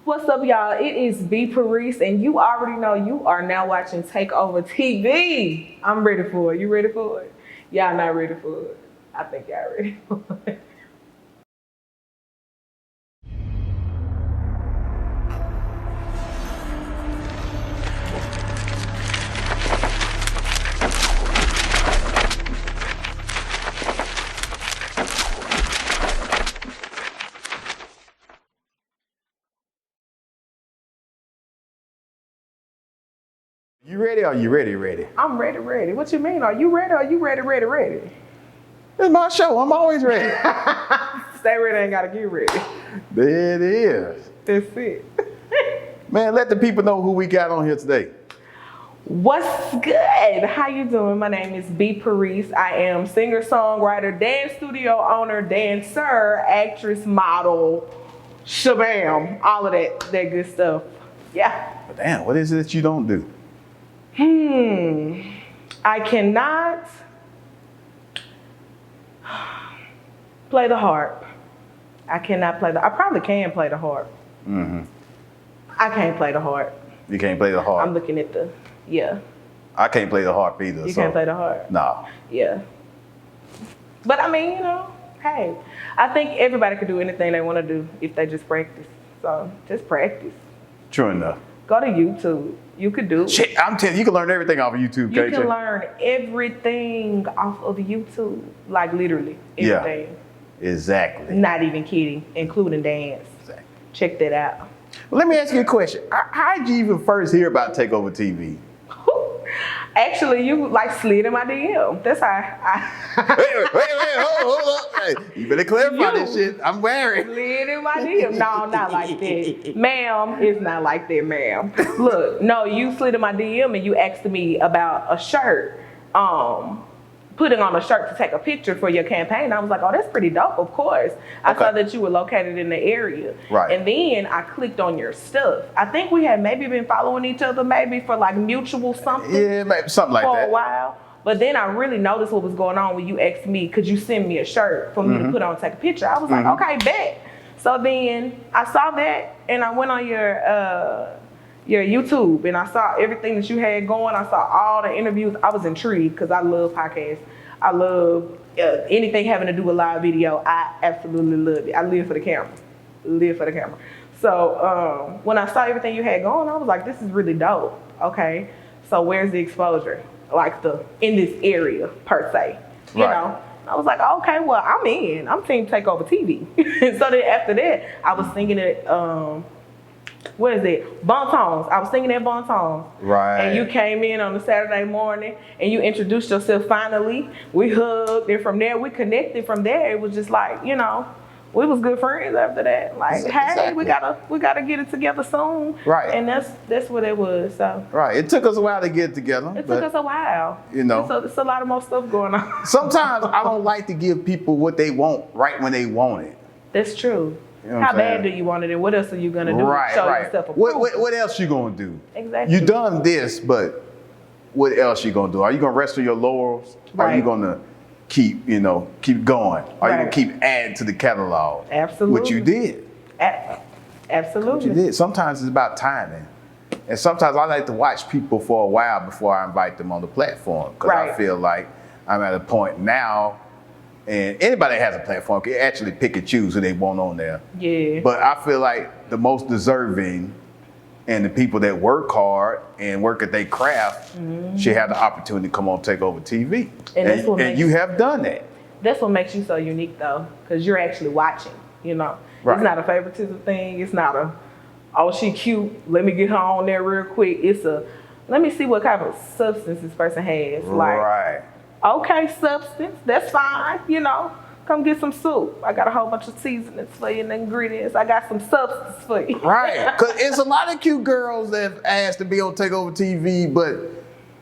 What's up, y'all? It is Parise, and you already know you are now watching Takeover TV. I'm ready for it. You ready for it? Y'all not ready for it. I think y'all ready for it. You ready or you ready? I'm ready. What you mean? Are you ready or are you ready? It's my show. I'm always ready. Stay ready, ain't gotta get ready. There it is. That's it. Man, let the people know who we got on here today. What's good? How you doing? My name is Parise. I am singer, songwriter, dance studio owner, dancer, actress, model, shabam, all of that good stuff. Yeah. But damn, what is it that you don't do? I cannot play the harp. I probably can play the harp. I can't play the harp. You can't play the harp? I'm looking at yeah. I can't play the harp either. You can't play the harp? No. Yeah. But I mean, hey, I think everybody can do anything they want to do if they just practice. So just practice. True enough. Go to YouTube. You could do it. Shit, I'm telling you, you can learn everything off of YouTube, You KJ. can learn everything off of YouTube. Like literally everything. Yeah, exactly. Not even kidding, including dance. Exactly. Check that out. Well, let me ask you a question. How did you even first hear about Takeover TV? Actually, you slid in my DM. That's how Wait, hold up. Hey, you better clarify this shit. I'm wearing. Slid in my DM. No, not like that. Ma'am, it's not like that, ma'am. Look, no, you slid in my DM and you asked me about a shirt. Putting on a shirt to take a picture for your campaign. I was like, oh, that's pretty dope, of course. I saw that you were located in the area. Right. And then I clicked on your stuff. I think we had maybe been following each other maybe for mutual something. Yeah, maybe something like that. For a while. But then I really noticed what was going on when you asked me, could you send me a shirt for me to put on and take a picture? I was like, okay, bet. So then I saw that and I went on your YouTube and I saw everything that you had going. I saw all the interviews. I was intrigued because I love podcasts. I love anything having to do with live video. I absolutely love it. I live for the camera. So when I saw everything you had going, I was like, this is really dope. Okay, so where's the exposure? In this area per se, you know? I was like, okay, well, I'm in. I'm team Takeover TV. So then after that, I was singing it. What is it? Bon Tones. I was singing at Bon Tones. Right. And you came in on a Saturday morning and you introduced yourself finally. We hugged and from there we connected. From there it was just like, we was good friends after that. Like, Exactly. hey, we gotta get it together soon. Right. And that's what it was. So Right. It took us a while to get together. It took us a while. It's a lot of more stuff going on. Sometimes I don't like to give people what they want right when they want it. That's true. You know How bad do you want it and what else are you gonna do? Right, Show right. yourself approval. What else you gonna do? Exactly. You done this, but what else you gonna do? Are you gonna rest on your laurels? Are you gonna keep going? Are you gonna keep adding to the catalog? Absolutely. What you did. Absolutely. What you did. Sometimes it's about timing. And sometimes I like to watch people for a while before I invite them on the platform. Because I feel like I'm at a point now, and anybody that has a platform can actually pick and choose who they want on there. Yeah. But I feel like the most deserving and the people that work hard and work at their craft should have the opportunity to come on Takeover TV. And you have done that. That's what makes you so unique though, because you're actually watching, Right. It's not a favoritism thing. It's not oh, she cute, let me get her on there real quick. It's let me see what kind of substance this person has. Right. Okay, substance, that's fine, Come get some soup. I got a whole bunch of seasonings for you and ingredients. I got some substance for you. Right, because it's a lot of cute girls that have asked to be on Takeover TV, but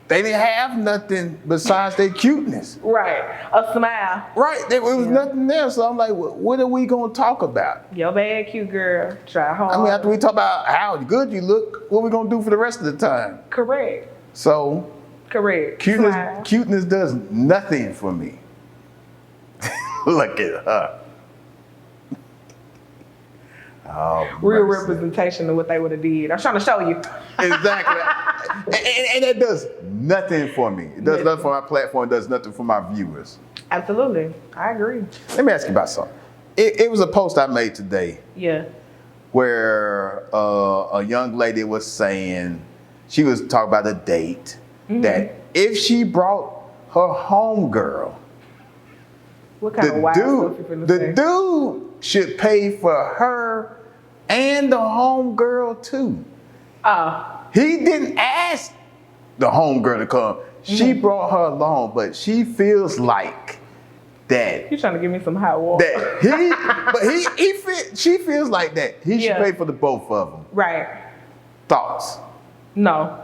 they didn't have nothing besides their cuteness. Right, a smile. Right, there was nothing there, so I'm like, what are we going to talk about? Your bad cute girl, try hard. I mean, after we talk about how good you look, what are we going to do for the rest of the time? Correct. So... Correct. Cuteness does nothing for me. Look at her. Oh, real mercy. representation of what they would have did. I'm trying to show you. Exactly. and that does nothing for me. It does nothing for my platform. It does nothing for my viewers. Absolutely. I agree. Let me ask you about something. It was a post I made today. Yeah. Where a young lady was saying, she was talking about a date, that if she brought her homegirl, What kind of wild stuff you finna say? the dude should pay for her and the homegirl too. He didn't ask the homegirl to come. She brought her along, but she feels like that. You trying to give me some hot water? She feels like that. He should pay for the both of them. Right. Thoughts? No.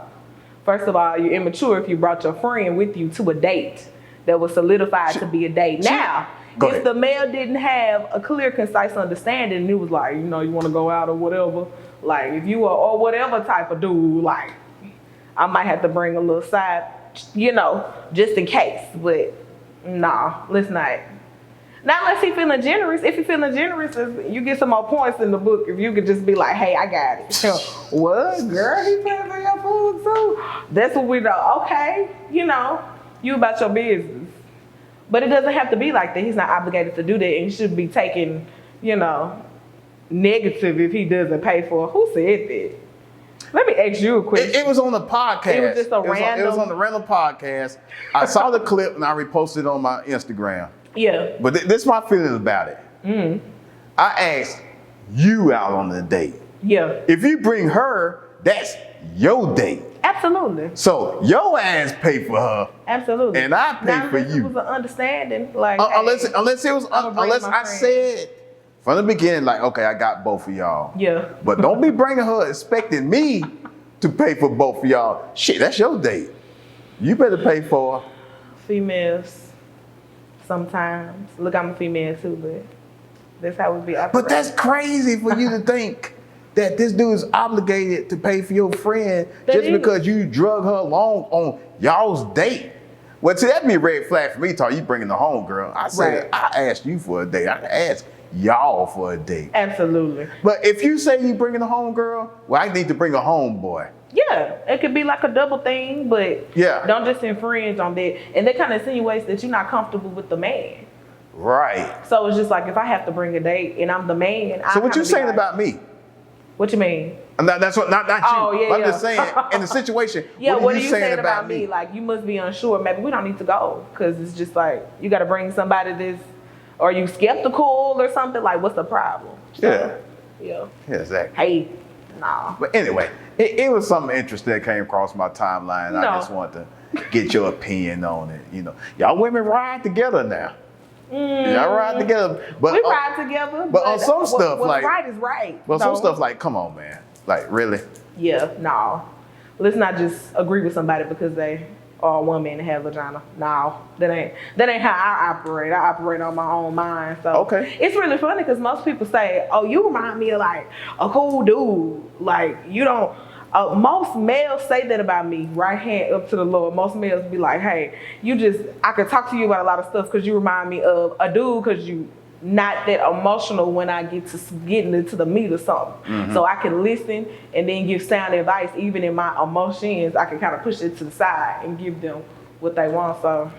First of all, you're immature if you brought your friend with you to a date that was solidified to be a date. Now, if the male didn't have a clear, concise understanding, and it was like, you know, you want to go out or whatever, like if you were or whatever type of dude, like I might have to bring a little side, you know, just in case. But nah, let's not. Not unless he feeling generous. If he feeling generous, you get some more points in the book. If you could just be like, hey, I got it. What, girl? He paying for your food too? That's what we know. Okay, you know, you about your business. But it doesn't have to be like that. He's not obligated to do that, and he shouldn't be taking, you know, negative if he doesn't pay for it. Who said that? Let me ask you a question. It was on the podcast. It was just random. It was on the random podcast. I saw the clip and I reposted it on my Instagram. Yeah. But this is my feelings about it. I asked you out on the date. Yeah. If you bring her, that's your date. Absolutely. So your ass pay for her. Absolutely. And I pay for you. It was an understanding, like unless I said from the beginning, like, okay, I got both of y'all. Yeah. But don't be bringing her expecting me to pay for both of y'all. Shit, that's your date. You better pay for her. Females. Sometimes. Look, I'm a female too, but that's how we be operating. But that's crazy for you to think that this dude is obligated to pay for your friend just because you drug her along on y'all's date. Well, see, that'd be a red flag for me, Tory. You bringing the home girl. I said, I asked you for a date. I asked y'all for a date. Absolutely. But if you say you bringing the home girl, well, I need to bring a homeboy. Yeah, it could be like a double thing, but don't just send friends on that. And that kind of insinuates that you're not comfortable with the man. Right. So it's just like, if I have to bring a date and I'm the man. So what you saying about me? What you mean? That's what, not you. Oh, yeah, I'm just saying, in the situation, what are you saying about me? Like, you must be unsure. Maybe we don't need to go. Because it's just like, you got to bring somebody that's, are you skeptical or something? Like, what's the problem? So, yeah, exactly. Hey, nah. But anyway, it was something interesting that came across my timeline. I just wanted to get your opinion on it. You know, y'all women ride together now. Y'all ride together. But we ride together. But on some stuff, what's like, right is right. But some stuff, like, come on, man. Like, really? Yeah, no. Let's not just agree with somebody because they are a woman and have a vagina. No, that ain't how I operate. I operate on my own mind. So it's really funny because most people say, "Oh, you remind me of like a cool dude." Like, you don't. Most males say that about me. Right hand up to the Lord. Most males be like, "Hey, I could talk to you about a lot of stuff because you remind me of a dude because you not that emotional when I get into the meat or something. So I can listen and then give sound advice. Even in my emotions, I can kind of push it to the side and give them what they want. So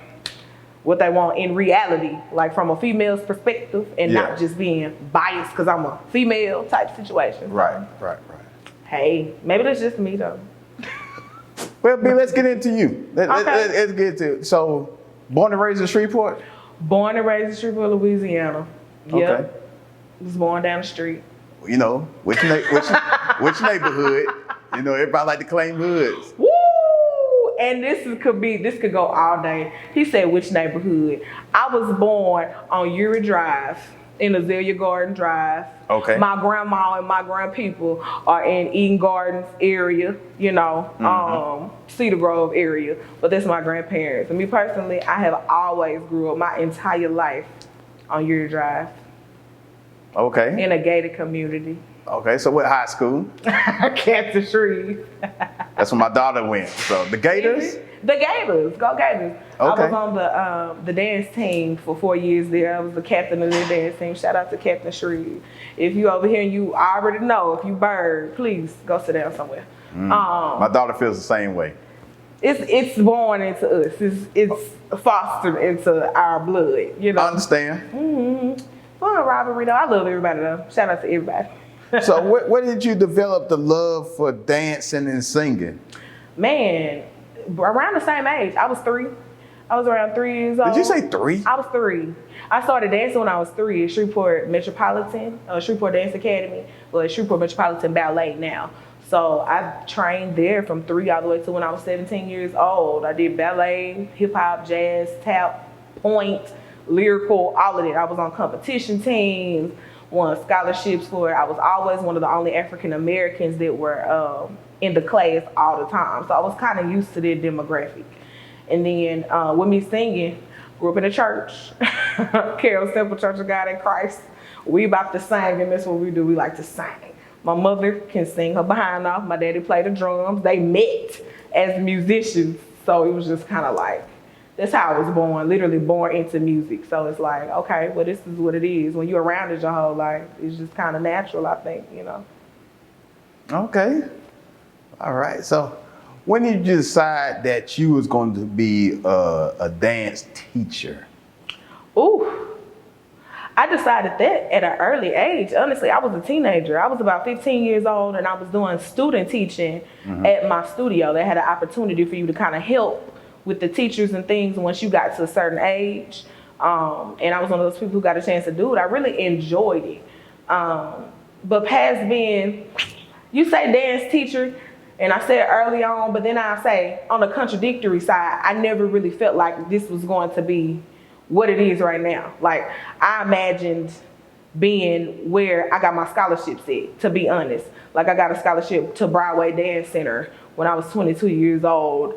what they want in reality, like from a female's perspective, and not just being biased because I'm a female type situation. Right. Hey, maybe that's just me though. Well, B, let's get into you. Let's get into it. So, born and raised in Shreveport? Born and raised in Shreveport, Louisiana. Okay. Was born down the street. You know, which neighborhood? You know, everybody like to claim hoods. Woo! And this could go all day. He said, which neighborhood? I was born on Uri Drive, in Azalea Garden Drive. Okay. My grandma and my grandpeople are in Eden Gardens area, you know, Cedar Grove area. But that's my grandparents. And me personally, I have always grew up my entire life on Uri Drive. Okay. In a gated community. Okay, so what high school? Kansas Shreve. That's where my daughter went. So the Gators? The Gators, go Gators. Okay. I was on the dance team for 4 years there. I was the captain of the dance team. Shout out to Captain Shreve. If you over here and you already know, if you bird, please go sit down somewhere. My daughter feels the same way. It's born into us. It's fostered into our blood. You know. I understand. Fun rivalry though. I love everybody though. Shout out to everybody. So where did you develop the love for dancing and singing? Man, around the same age. I was 3. I was around 3 years old. Did you say 3? I was 3. I started dancing when I was 3 at Shreveport Metropolitan, Shreveport Dance Academy, well, Shreveport Metropolitan Ballet now. So I trained there from 3 all the way to when I was 17 years old. I did ballet, hip hop, jazz, tap, point, lyrical, all of it. I was on competition teams, won scholarships for it. I was always one of the only African Americans that were in the class all the time. So I was kind of used to their demographic. And then with me singing, grew up in a church, Carroll Temple Church of God in Christ. We about to sing, and that's what we do. We like to sing. My mother can sing her behind off. My daddy played the drums. They met as musicians. So it was just kind of like, that's how I was born, literally born into music. So it's like, okay, well, this is what it is. When you're around it your whole life, it's just kind of natural, I think, you know. Okay. All right. So when did you decide that you was going to be a dance teacher? Ooh. I decided that at an early age. Honestly, I was a teenager. I was about 15 years old, and I was doing student teaching at my studio. They had an opportunity for you to kind of help with the teachers and things once you got to a certain age. And I was one of those people who got a chance to do it. I really enjoyed it. But past being, you say dance teacher, and I said early on, but then I say on the contradictory side, I never really felt like this was going to be what it is right now. Like, I imagined being where I got my scholarships at, to be honest. Like, I got a scholarship to Broadway Dance Center when I was 22 years old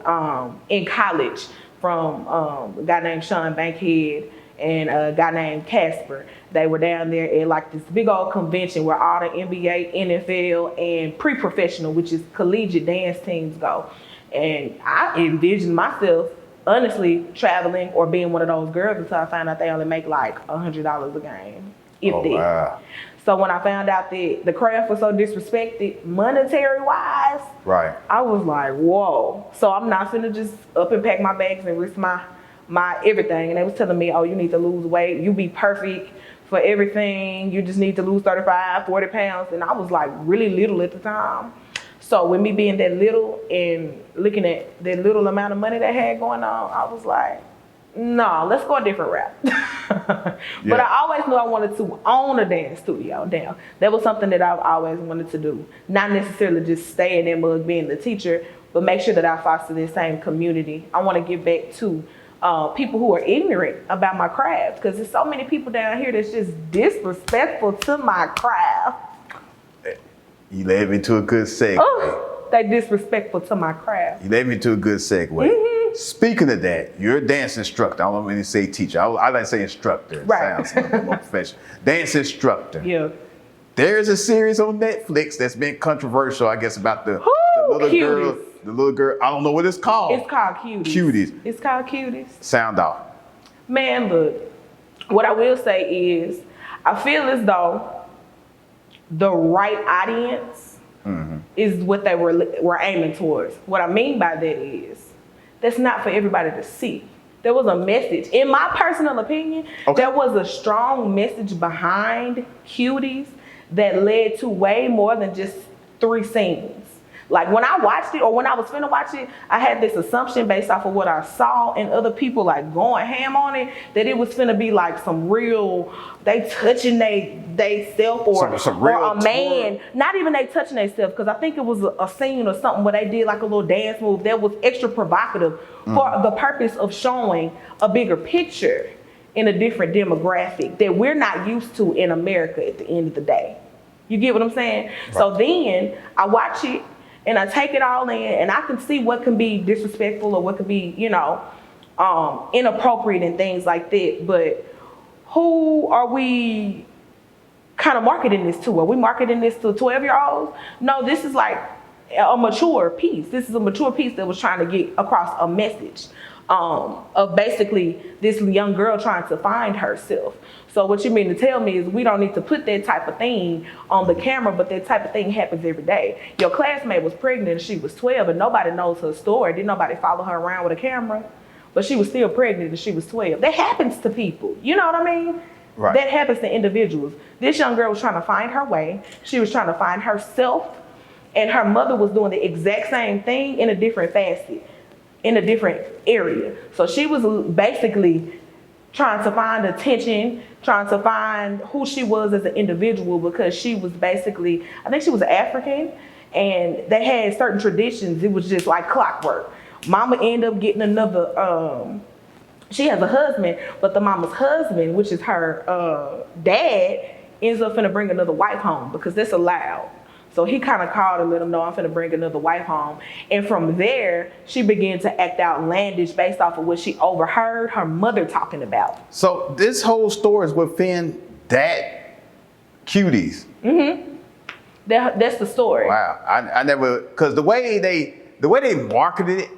in college from a guy named Sean Bankhead and a guy named Casper. They were down there at like this big old convention where all the NBA, NFL, and pre-professional, which is collegiate dance teams go. And I envisioned myself honestly traveling or being one of those girls until I found out they only make like $100 a game, if that. Wow. So when I found out that the craft was so disrespected monetary wise, Right. I was like, whoa. So I'm not finna just up and pack my bags and risk my everything. And they was telling me, oh, you need to lose weight. You be perfect for everything. You just need to lose 35, 40 pounds. And I was like really little at the time. So with me being that little and looking at that little amount of money they had going on, I was like, no, let's go a different route. But I always knew I wanted to own a dance studio. Damn, that was something that I've always wanted to do. Not necessarily just stay in that mug being the teacher, but make sure that I foster this same community. I want to give back to people who are ignorant about my craft, because there's so many people down here that's just disrespectful to my craft. You led me to a good segue. Oh, they disrespectful to my craft. You led me to a good segue. Speaking of that, you're a dance instructor. I don't want to say teacher. I like to say instructor. It sounds a little more professional. Dance instructor. Yeah. There's a series on Netflix that's been controversial, I guess, about the little Cuties. girl. The little girl. I don't know what it's called. It's called Cuties. Cuties. It's called Cuties. Sound off. Man, look, what I will say is, I feel as though the right audience is what they were aiming towards. What I mean by that is, that's not for everybody to see. There was a message, in my personal opinion, there was a strong message behind Cuties that led to way more than just 3 scenes. Like when I watched it, or when I was finna watch it, I had this assumption based off of what I saw and other people like going ham on it, that it was finna be like some real, they touching they self, or some real or a man, not even they touching they self, because I think it was a scene or something where they did like a little dance move that was extra provocative for the purpose of showing a bigger picture in a different demographic that we're not used to in America at the end of the day. You get what I'm saying? Right. So then I watch it, and I take it all in, and I can see what can be disrespectful or what could be, you know, inappropriate and things like that. But who are we kind of marketing this to? Are we marketing this to 12-year-olds? No, this is like a mature piece. This is a mature piece that was trying to get across a message of basically this young girl trying to find herself. So what you mean to tell me is we don't need to put that type of thing on the camera, but that type of thing happens every day. Your classmate was pregnant and she was 12 and nobody knows her story. Didn't nobody follow her around with a camera? But she was still pregnant and she was 12. That happens to people. You know what I mean? Right. That happens to individuals. This young girl was trying to find her way. She was trying to find herself. And her mother was doing the exact same thing in a different facet, in a different area. So she was basically trying to find attention, trying to find who she was as an individual, because she was basically, I think she was African, and they had certain traditions. It was just like clockwork. Mama ended up getting another, she has a husband, but the mama's husband, which is her dad, ends up finna bring another wife home because that's allowed. So he kind of called and let him know, I'm finna bring another wife home. And from there, she began to act outlandish based off of what she overheard her mother talking about. So this whole story is within that Cuties. Mm-hmm. That's the story. Wow, I never, because the way they marketed it,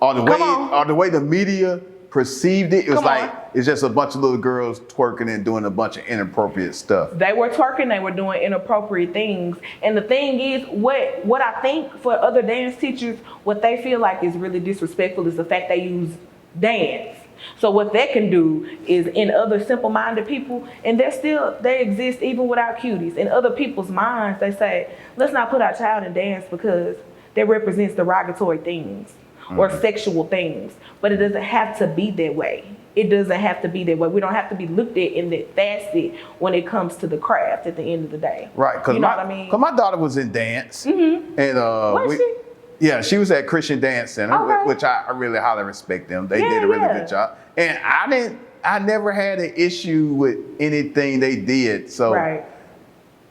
or the way the media perceived it, it was like it's just a bunch of little girls twerking and doing a bunch of inappropriate stuff. They were twerking, they were doing inappropriate things. And the thing is, what I think for other dance teachers, what they feel like is really disrespectful is the fact they use dance. So what that can do is in other simple-minded people, and they exist even without Cuties. In other people's minds, they say, let's not put our child in dance because that represents derogatory things or sexual things. But it doesn't have to be that way. It doesn't have to be that way. We don't have to be looked at in that facet when it comes to the craft at the end of the day. Right, because you know what I mean? my daughter was in dance. Mm-hmm. And was she? Yeah, she was at Christian Dance Center, Okay. which I really highly respect them. They did a really good job. And I never had an issue with anything they did. So right.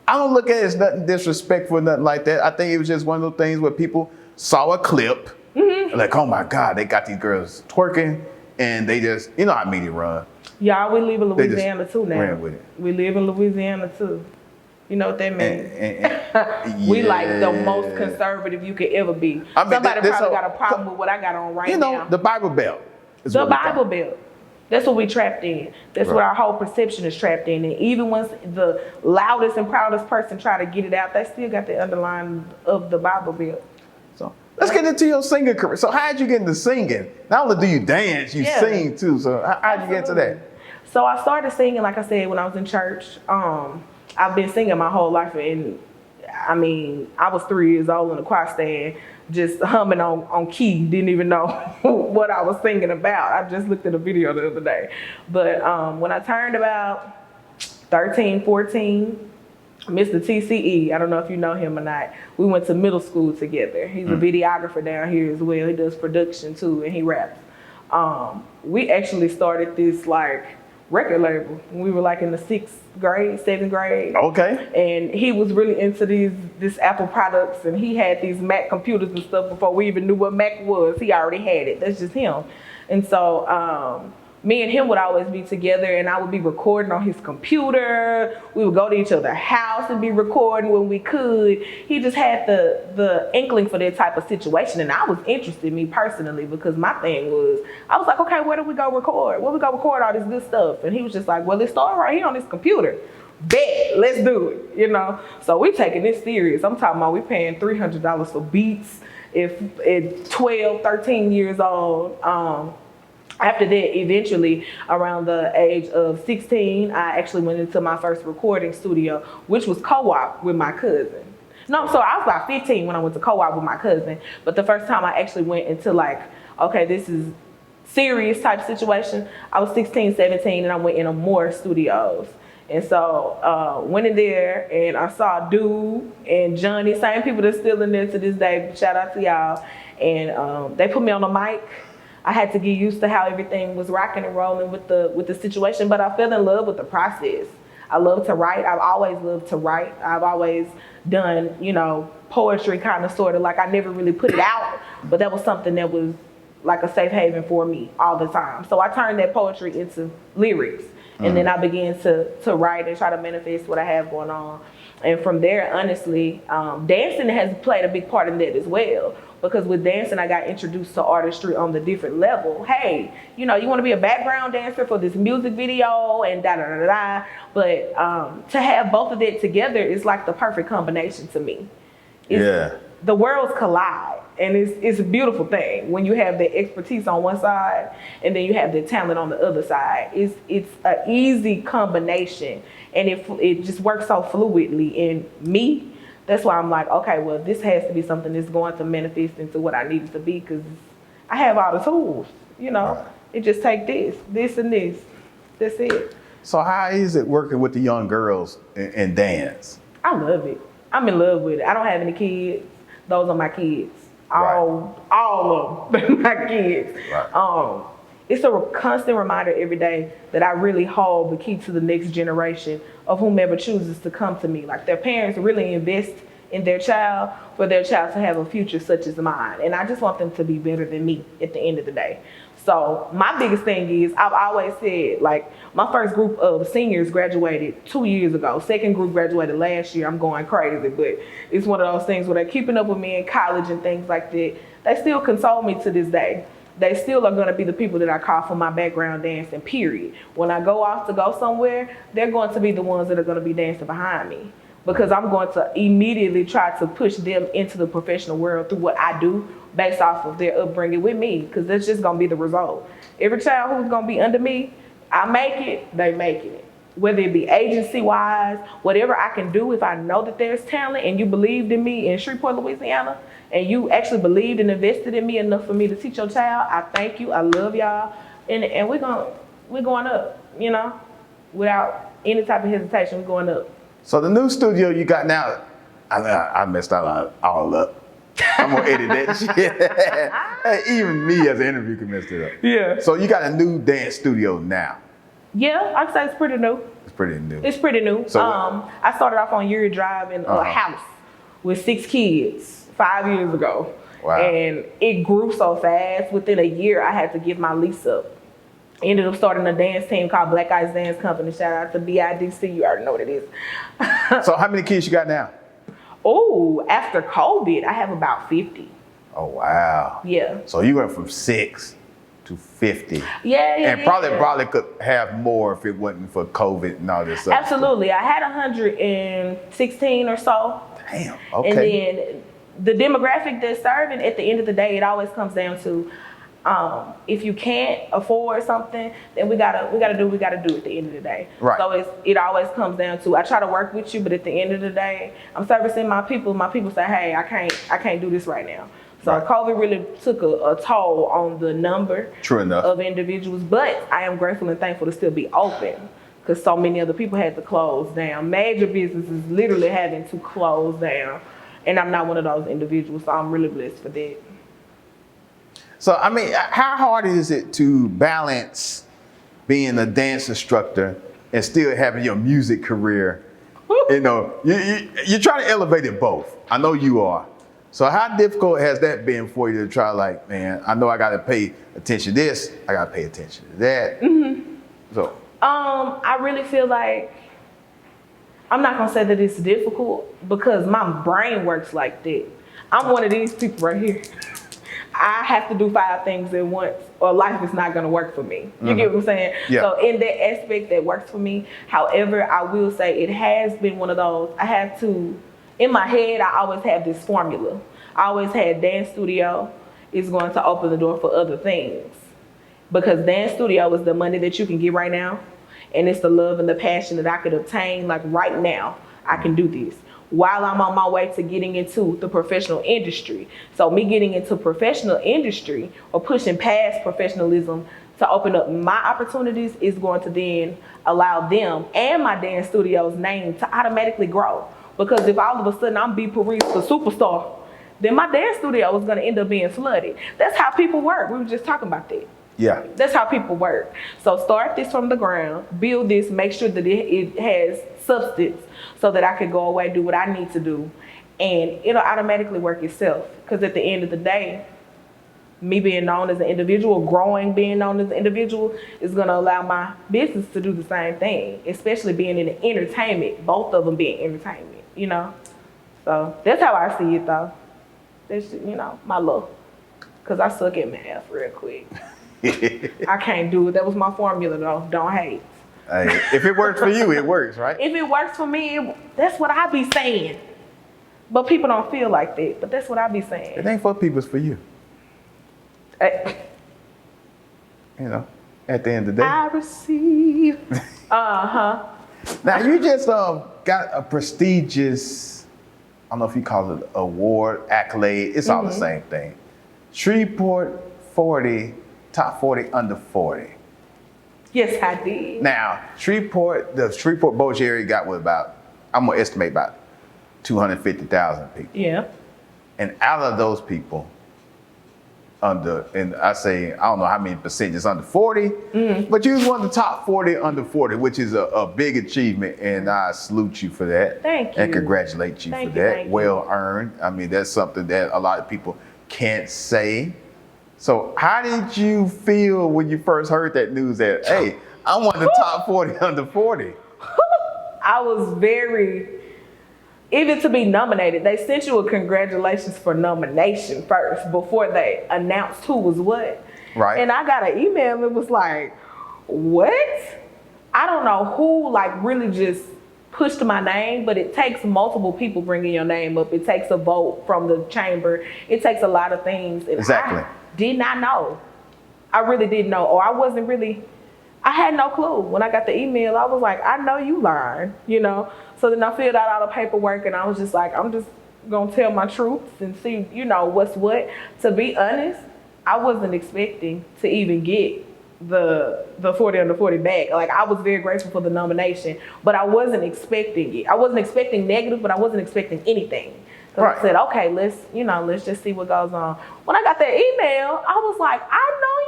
I don't look at it as nothing disrespectful or nothing like that. I think it was just one of those things where people saw a clip, like, oh my God, they got these girls twerking, and they just, you know how media run. Y'all, we live in Louisiana too now. Ran with it. We live in Louisiana too. You know what that means? We yeah. like the most conservative you could ever be. I mean, Somebody probably got a problem with what I got on right now. You know, the Bible Belt. The Bible Belt. That's what we trapped in. That's what our whole perception is trapped in. And even once the loudest and proudest person try to get it out, they still got the underline of the Bible Belt. So let's get into your singing career. So how'd you get into singing? Not only do you dance, you sing too. So how'd you get into that? So I started singing, like I said, when I was in church. I've been singing my whole life, and I mean, I was 3 years old in the choir stand, just humming on key, didn't even know what I was singing about. I just looked at a video the other day. But when I turned about 13, 14, Mr. TCE, I don't know if you know him or not, we went to middle school together. He's a videographer down here as well. He does production too, and he raps. We actually started this like record label. We were like in the 6th grade, 7th grade. Okay. And he was really into this Apple products, and he had these Mac computers and stuff before we even knew what Mac was. He already had it. That's just him. And so me and him would always be together, and I would be recording on his computer. We would go to each other's house and be recording when we could. He just had the inkling for that type of situation, and I was interested, me personally, because my thing was, I was like, okay, where do we go record? Where we go record all this good stuff? And he was just like, well, let's start right here on this computer. Bet, let's do it, you know? So we taking this serious. I'm talking about we paying $300 for beats at 12, 13 years old. After that, eventually, around the age of 16, I actually went into my first recording studio, which was co-op with my cousin. No, so I was about 15 when I went to co-op with my cousin. But the first time I actually went into like, okay, this is serious type situation, I was 16, 17, and I went into more studios. And so went in there, and I saw Dude and Johnny, same people that's still in there to this day. Shout out to y'all. And they put me on the mic. I had to get used to how everything was rocking and rolling with the situation, but I fell in love with the process. I love to write. I've always loved to write. I've always done, you know, poetry kind of sort of, like I never really put it out, but that was something that was like a safe haven for me all the time. So I turned that poetry into lyrics, and then I began to write and try to manifest what I have going on. And from there, honestly, dancing has played a big part in that as well. Because with dancing, I got introduced to artistry on the different level. Hey, you know, you want to be a background dancer for this music video and da da da da. But to have both of that together is like the perfect combination to me. The worlds collide, and it's a beautiful thing when you have the expertise on one side and then you have the talent on the other side. It's an easy combination, and it just works so fluidly in me. That's why I'm like, okay, well, this has to be something that's going to manifest into what I need it to be, because I have all the tools, you know. Right. It just take this and this. That's it. So how is it working with the young girls in dance? I love it. I'm in love with it. I don't have any kids. Those are my kids. All of them my kids. Right. It's a constant reminder every day that I really hold the key to the next generation of whomever chooses to come to me. Like, their parents really invest in their child for their child to have a future such as mine. And I just want them to be better than me at the end of the day. So my biggest thing is, I've always said, like, my first group of seniors graduated 2 years ago. Second group graduated last year. I'm going crazy, but it's one of those things where they're keeping up with me in college and things like that. They still console me to this day. They still are going to be the people that I call for my background dancing, period. When I go off to go somewhere, they're going to be the ones that are going to be dancing behind me, because I'm going to immediately try to push them into the professional world through what I do based off of their upbringing with me, because that's just going to be the result. Every child who's going to be under me, I make it, they make it. Whether it be agency-wise, whatever I can do, if I know that there's talent and you believed in me in Shreveport, Louisiana, and you actually believed and invested in me enough for me to teach your child, I thank you, I love y'all, and we're going up, you know, without any type of hesitation, we're going up. So the new studio you got now, I messed that all up. I'm gonna edit that shit. Hey, even me as an interview can mess it up. Yeah. So you got a new dance studio now. Yeah, I'd say it's pretty new. It's pretty new. It's pretty new. So I started off on Uri Drive in a house with 6 kids 5 years ago. Wow. And it grew so fast. Within a year, I had to give my lease up. Ended up starting a dance team called Black Ice Dance Company. Shout out to BIDC. You already know what it is. So how many kids you got now? Oh, after COVID, I have about 50. Oh, wow. Yeah. So you went from 6 to 50. Yeah. And probably could have more if it wasn't for COVID and all this stuff. Absolutely. I had 116 or so. Damn, okay. And then the demographic they're serving, at the end of the day, it always comes down to, if you can't afford something, then we gotta do what we gotta do at the end of the day. Right. So it always comes down to, I try to work with you, but at the end of the day, I'm servicing my people. My people say, hey, I can't do this right now. So right. COVID really took a toll on the number of individuals, but I am grateful and thankful to still be open, because so many other people had to close down. Major businesses literally having to close down, and I'm not one of those individuals, so I'm really blessed for that. So, I mean, how hard is it to balance being a dance instructor and still having your music career? You know, you're trying to elevate it both. I know you are. So how difficult has that been for you to try, like, man, I know I got to pay attention to this, I got to pay attention to that. Mm-hmm. So. I really feel like, I'm not going to say that it's difficult, because my brain works like that. I'm one of these people right here. I have to do 5 things at once, or life is not going to work for me. You get what I'm saying? Yeah. So in that aspect, that works for me. However, I will say it has been one of those, I have to, in my head, I always have this formula. I always had dance studio is going to open the door for other things. Because dance studio is the money that you can get right now. And it's the love and the passion that I could obtain, like right now, I can do this, while I'm on my way to getting into the professional industry. So me getting into professional industry, or pushing past professionalism to open up my opportunities, is going to then allow them and my dance studio's name to automatically grow. Because if all of a sudden I'm Pureese, the superstar, then my dance studio is going to end up being flooded. That's how people work. We were just talking about that. Yeah. That's how people work. So start this from the ground, build this, make sure that it has substance, so that I could go away, do what I need to do, and it'll automatically work itself. Because at the end of the day, me being known as an individual, growing being known as an individual, is going to allow my business to do the same thing, especially being in entertainment, both of them being entertainment. you know. So that's how I see it though. That's, you know, my love. Cause I suck at math real quick. I can't do it. That was my formula though. Don't hate. Hey, if it works for you, it works, right? If it works for me, that's what I be saying. But people don't feel like that. But that's what I be saying. It ain't for people, it's for you. You know, at the end of the day. I receive. Now you just got a prestigious, I don't know if you call it award, accolade. It's all the same thing. Shreveport 40, top 40 under 40. Yes, I did. Now, the Shreveport Bossier area got what about, I'm gonna estimate about 250,000 people. Yeah. And out of those people, and I don't know how many percentages under 40, but you was one of the top 40 under 40, which is a big achievement, and I salute you for that. Thank you. And congratulate you for that. Well earned. I mean, that's something that a lot of people can't say. So how did you feel when you first heard that news that, hey, I'm one of the top 40 under 40? I was even to be nominated, they sent you a congratulations for nomination first before they announced who was what. Right. And I got an email that was like, what? I don't know who really just pushed my name, but it takes multiple people bringing your name up. It takes a vote from the chamber. It takes a lot of things. And exactly. I did not know. I really didn't know, or I had no clue. When I got the email, I was like, I know you lying, you know? So then I filled out all the paperwork and I was just like, I'm just gonna tell my truth and see, you know, what's what. To be honest, I wasn't expecting to even get the 40 under 40 back. Like, I was very grateful for the nomination, but I wasn't expecting it. I wasn't expecting negative, but I wasn't expecting anything. So right. I said, okay, let's just see what goes on. When I got that email, I was like, I know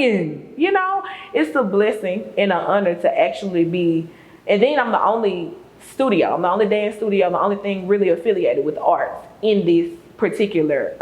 you're lying. You know, it's a blessing and an honor to actually be, and then I'm the only dance studio, I'm the only thing really affiliated with arts in this particular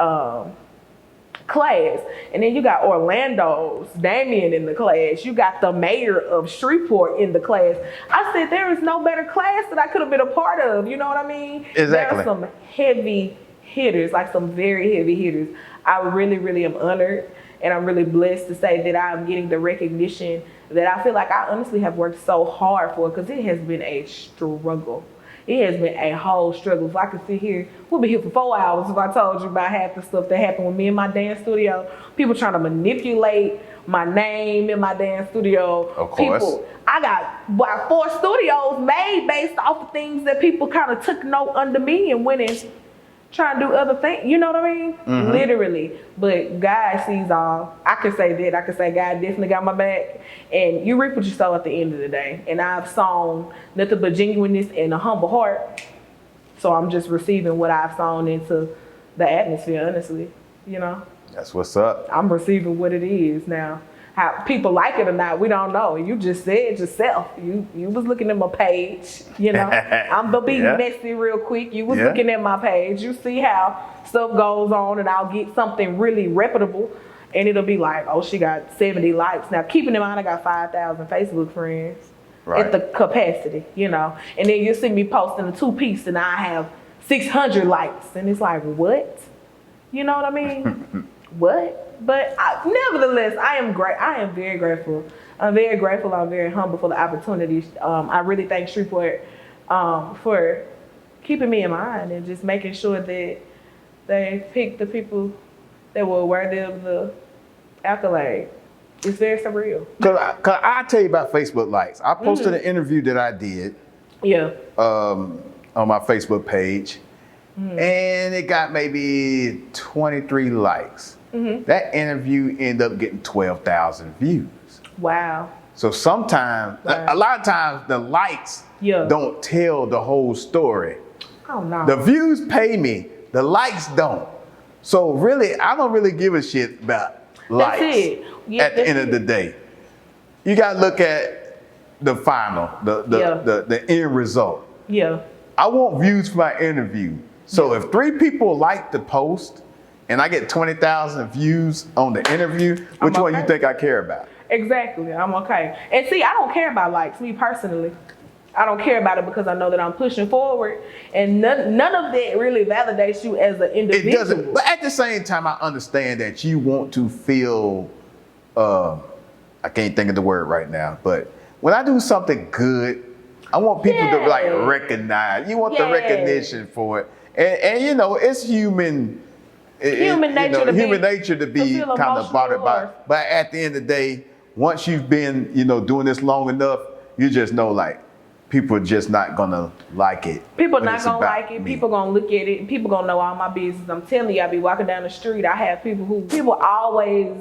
class. And then you got Orlando's Damien in the class. You got the mayor of Shreveport in the class. I said, there is no better class that I could have been a part of. You know what I mean? Exactly. There are some heavy hitters, some very heavy hitters. I really, really am honored, and I'm really blessed to say that I'm getting the recognition that I feel like I honestly have worked so hard for, because it has been a struggle. It has been a whole struggle. If I could sit here, we'll be here for 4 hours if I told you about half the stuff that happened with me in my dance studio. People trying to manipulate my name in my dance studio. Of course. I got 4 studios made based off of things that people kind of took note under me and went and trying to do other things. You know what I mean? Mm-hmm. Literally. But God sees all. I can say that. I can say God definitely got my back. And you reap what you sow at the end of the day. And I've sown nothing but genuineness and a humble heart. So I'm just receiving what I've sown into the atmosphere, honestly. You know? That's what's up. I'm receiving what it is now. How people like it or not, we don't know. You just said yourself. You was looking at my page, you know. I'm gonna be messy real quick. You was looking at my page. You see how stuff goes on, and I'll get something really reputable, and it'll be like, oh, she got 70 likes. Now, keeping in mind, I got 5,000 Facebook friends at the capacity, you know. And then you see me posting a 2-piece, and I have 600 likes, and it's like, what? You know what I mean? What? But nevertheless, I am very grateful. I'm very grateful. I'm very humble for the opportunities. I really thank Shreveport for keeping me in mind and just making sure that they pick the people that were worthy of the accolade. It's very surreal. Cause I tell you about Facebook likes. I posted an interview that I did. Yeah. On my Facebook page, and it got maybe 23 likes. Mm-hmm. That interview ended up getting 12,000 views. Wow. So sometimes, a lot of times, the likes don't tell the whole story. Oh, no. The views pay me, the likes don't. So really, I don't really give a shit about likes at the end of the day. You got to look at the final, the end result. Yeah. I want views for my interview. So if 3 people like the post, and I get 20,000 views on the interview, which one you think I care about? Exactly, I'm okay. And see, I don't care about likes, me personally. I don't care about it because I know that I'm pushing forward, and none of that really validates you as an individual. It doesn't. But at the same time, I understand that you want to feel. I can't think of the word right now, but when I do something good, I want people to like recognize. You want the recognition for it, and you know it's human. Human nature to be kind of bothered by. But at the end of the day, once you've been doing this long enough, you just know like. People are just not gonna like it. People not gonna like it. People gonna look at it. People gonna know all my business. I'm telling you, I be walking down the street. I have people always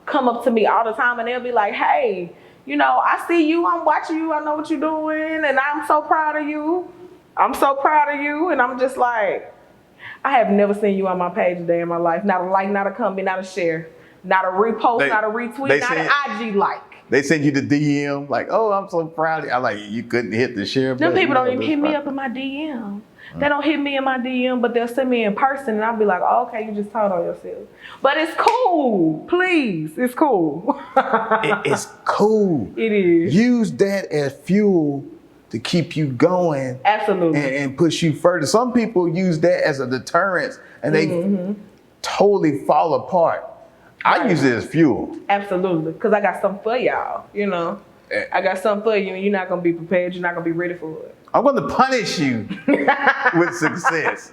come up to me all the time, and they'll be like, "Hey, I see you. I'm watching you. I know what you're doing, and I'm so proud of you. I'm so proud of you." And I'm just like, I have never seen you on my page a day in my life. Not a like, not a comment, not a share, not a repost, not a retweet, not an IG like. They send you the DM like, "Oh, I'm so proud of you." I'm like, you couldn't hit the share button. Them people don't even hit me up in my DM. They don't hit me in my DM, but they'll send me in person, and I'll be like, "Oh, okay, you just told on yourself." But it's cool. Please, it's cool. It's cool. It is. Use that as fuel to keep you going. Absolutely. And push you further. Some people use that as a deterrent, and they totally fall apart. I use it as fuel. Absolutely. Because I got something for y'all, I got something for you, and you're not going to be prepared. You're not going to be ready for it. I'm going to punish you with success.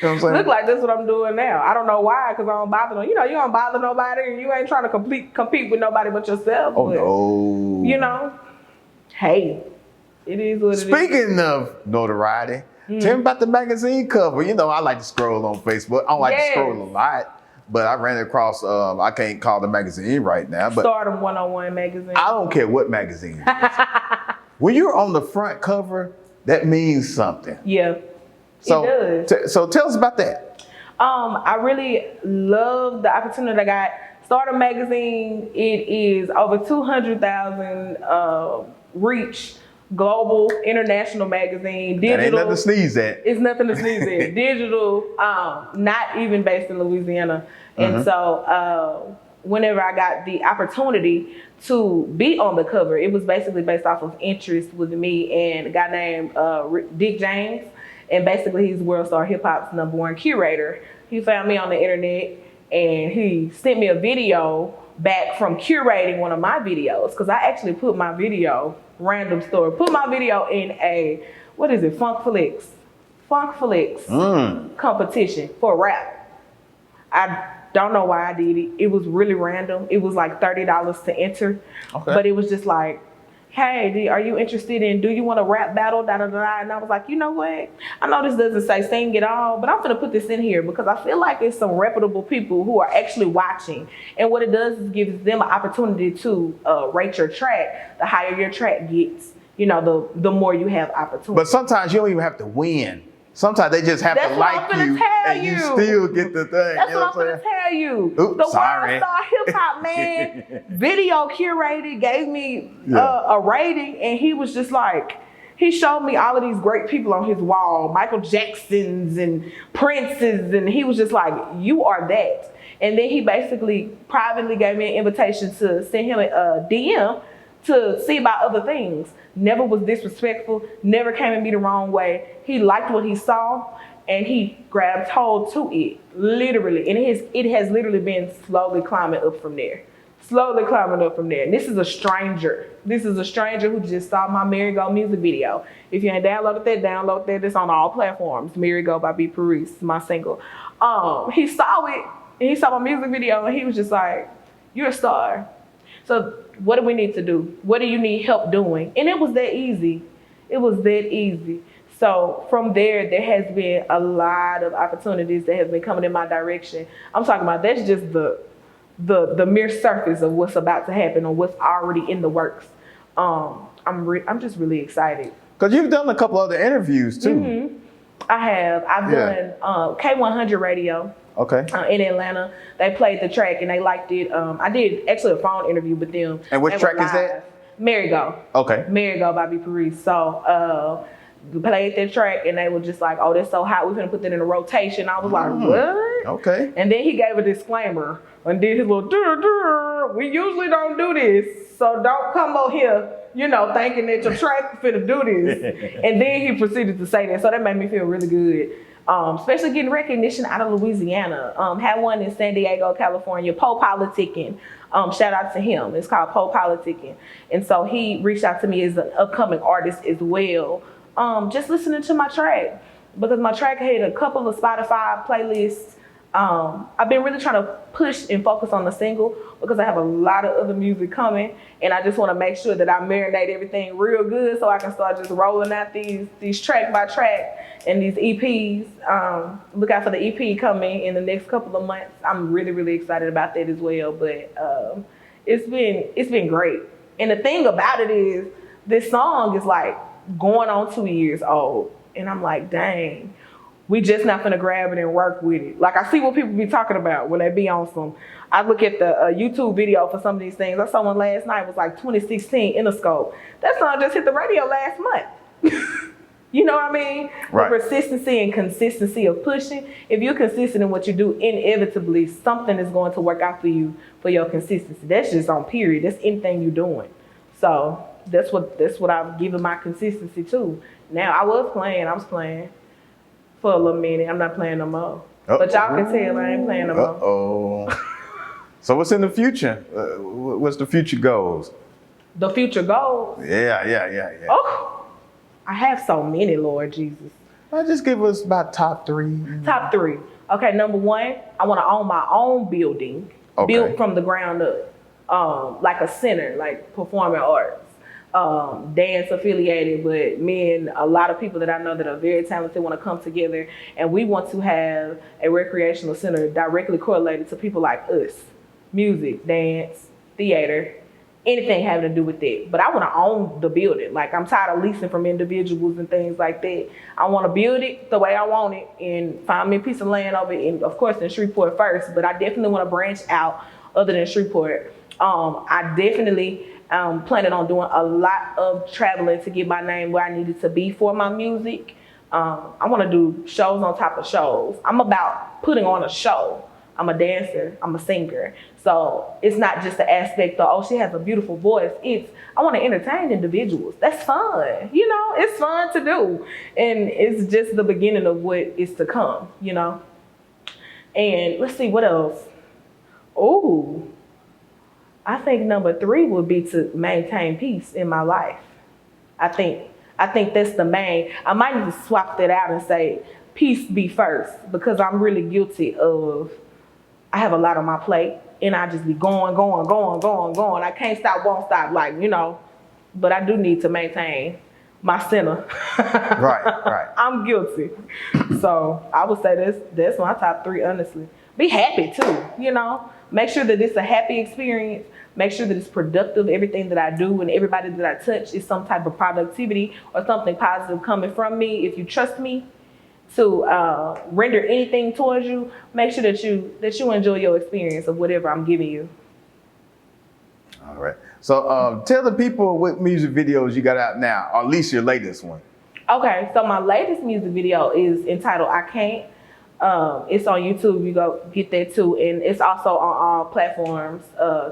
You know what I'm saying? Look like that's what I'm doing now. I don't know why, because I don't bother no. You don't bother nobody, and you ain't trying to compete with nobody but yourself. Oh, no. Hey, it is what it is. Speaking of notoriety, tell me about the magazine cover. I like to scroll on Facebook. I don't like to scroll a lot. But I ran across, I can't call the magazine right now. But Stardom 101 magazine. I don't care what magazine it is. When you're on the front cover, that means something. Yeah, it does. So tell us about that. I really love the opportunity I got. Stardom magazine, it is over 200,000 reach. Global, international magazine, digital. That ain't nothing to sneeze at. It's nothing to sneeze at. Digital, not even based in Louisiana. And so whenever I got the opportunity to be on the cover, it was basically based off of interest with me and a guy named Dick James. And basically he's World Star Hip Hop's #1 curator. He found me on the internet and he sent me a video back from curating one of my videos. Because I actually put my video, random story, put my video in a, Funk Flicks competition for rap. I don't know why I did it. It was really random. It was like $30 to enter. Okay. But it was just like, "Hey, are you interested in, do you want a rap battle, da da da?" And I was like, you know what? I know this doesn't say sing it all, but I'm gonna put this in here because I feel like it's some reputable people who are actually watching. And what it does is gives them an opportunity to rate your track. The higher your track gets, the more you have opportunity. But sometimes you don't even have to win. Sometimes they just have to like you, and you still get the thing. That's what I'm going to tell you. Oops, the sorry. World Star Hip Hop man video curated gave me a rating, and he was just like, he showed me all of these great people on his wall, Michael Jacksons and Princes, and he was just like, "You are that." And then he basically privately gave me an invitation to send him a DM to see about other things. Never was disrespectful, never came at me the wrong way. He liked what he saw and he grabbed hold to it, literally. And it has literally been slowly climbing up from there. And this is a stranger. Who just saw my Merry Go music video. If you ain't downloaded that, download that. It's on all platforms. Merry Go by Pureese, my single. He saw it and he saw my music video and he was just like, "You're a star. So what do we need to do? What do you need help doing?" And it was that easy. So from there has been a lot of opportunities that have been coming in my direction. I'm talking about that's just the mere surface of what's about to happen or what's already in the works. I'm just really excited. Because you've done a couple other interviews too. Mm-hmm. I have. I've done K100 Radio. Okay. In Atlanta. They played the track and they liked it. I did actually a phone interview with them. And which track is that? Merry Go. Okay. Merry Go by Parise. So we played that track and they were just like, "Oh, that's so hot. We're gonna put that in a rotation." I was like, "What?" Okay. And then he gave a disclaimer and did his little "We usually don't do this, so don't come over here you know, thinking that your track finna do this. And then he proceeded to say that. So that made me feel really good. Especially getting recognition out of Louisiana. Had one in San Diego, California, Poe Politicking. Shout out to him. It's called Poe Politicking. And so he reached out to me as an upcoming artist as well. Just listening to my track. Because my track had a couple of Spotify playlists. I've been really trying to push and focus on the single because I have a lot of other music coming, and I just want to make sure that I marinate everything real good so I can start just rolling out these track by track and these EPs. Look out for the EP coming in the next couple of months. I'm really, really excited about that as well. But it's been great. And the thing about it is, this song is like going on 2 years old, and I'm like, dang. We just not finna grab it and work with it. Like, I see what people be talking about when they be on some. I look at the YouTube video for some of these things. I saw one last night, it was like 2016 Interscope. That song just hit the radio last month. You know what I mean? Right. The persistency and consistency of pushing. If you're consistent in what you do, inevitably something is going to work out for you for your consistency. That's just on period. That's anything you're doing. So that's what I've given my consistency to. Now, I was playing for a little minute. I'm not playing no more. But y'all can tell I ain't playing no more. So what's in the future? What's the future goals? The future goals? Yeah. Oh, I have so many, Lord Jesus. Well, just give us about top 3. Top 3. Okay, number 1, I want to own my own building, built from the ground up, like a center, like performing arts. Dance affiliated, but me and a lot of people that I know that are very talented want to come together, and we want to have a recreational center directly correlated to people like us. Music, dance, theater, anything having to do with that. But I want to own the building. Like, I'm tired of leasing from individuals and things like that. I want to build it the way I want it and find me a piece of land over it, and of course in Shreveport first, but I definitely want to branch out other than Shreveport. I definitely planning on doing a lot of traveling to get my name where I needed to be for my music. I want to do shows on top of shows. I'm about putting on a show. I'm a dancer. I'm a singer. So it's not just the aspect of, oh, she has a beautiful voice. I want to entertain individuals. That's fun. You know, it's fun to do. And it's just the beginning of what is to come, you know. And let's see, what else? Ooh. I think number 3 would be to maintain peace in my life. I think that's the main. I might need to swap that out and say peace be first, because I'm really guilty of, I have a lot on my plate and I just be going. I can't stop, won't stop, like, you know, but I do need to maintain my center. Right. I'm guilty. So I would say that's my top 3, honestly. Be happy too, you know. Make sure that it's a happy experience. Make sure that it's productive. Everything that I do and everybody that I touch is some type of productivity or something positive coming from me. If you trust me to render anything towards you, make sure that you enjoy your experience of whatever I'm giving you. All right. So tell the people what music videos you got out now, or at least your latest one. Okay, so my latest music video is entitled I Can't. It's on YouTube. You go get that too, and it's also on all platforms: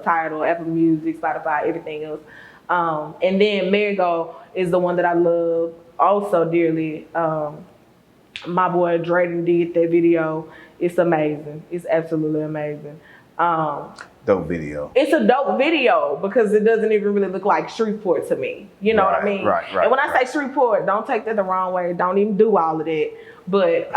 Tidal, Apple Music, Spotify, everything else. And then Marigold is the one that I love also dearly. My boy Drayden did that video. It's amazing. It's absolutely amazing. Dope video. It's a dope video because it doesn't even really look like Shreveport to me. You know what I mean? Right. And when I say Shreveport, don't take that the wrong way. Don't even do all of that. But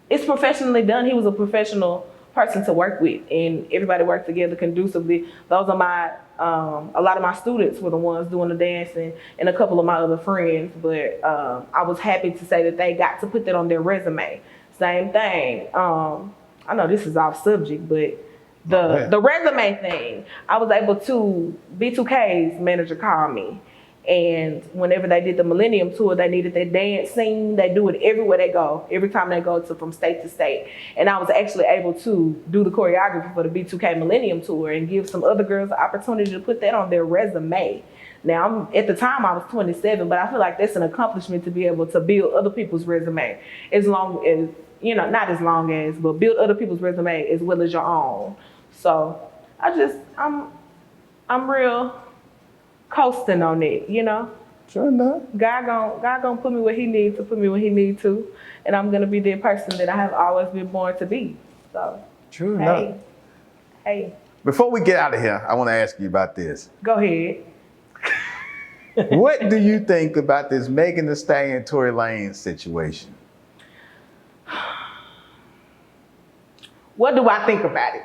it's professionally done. He was a professional person to work with, and everybody worked together conducively. Those are my, a lot of my students were the ones doing the dancing, and a couple of my other friends. But I was happy to say that they got to put that on their resume. Same thing. I know this is off subject, but the resume thing, I was able to, B2K's manager called me. And whenever they did the Millennium Tour, they needed that dance scene. They do it everywhere they go, every time they go from state to state. And I was actually able to do the choreography for the B2K Millennium Tour and give some other girls the opportunity to put that on their resume. Now, at the time, I was 27, but I feel like that's an accomplishment to be able to build other people's resume, as long as, you know, not as long as, but build other people's resume as well as your own. So I'm coasting on it, you know. Sure enough. God gonna put me where He needs to put me when He needs to, and I'm gonna be the person that I have always been born to be. So, true enough. Hey. Before we get out of here, I want to ask you about this. Go ahead. What do you think about this Megan Thee Stallion Tory Lanez situation? What do I think about it?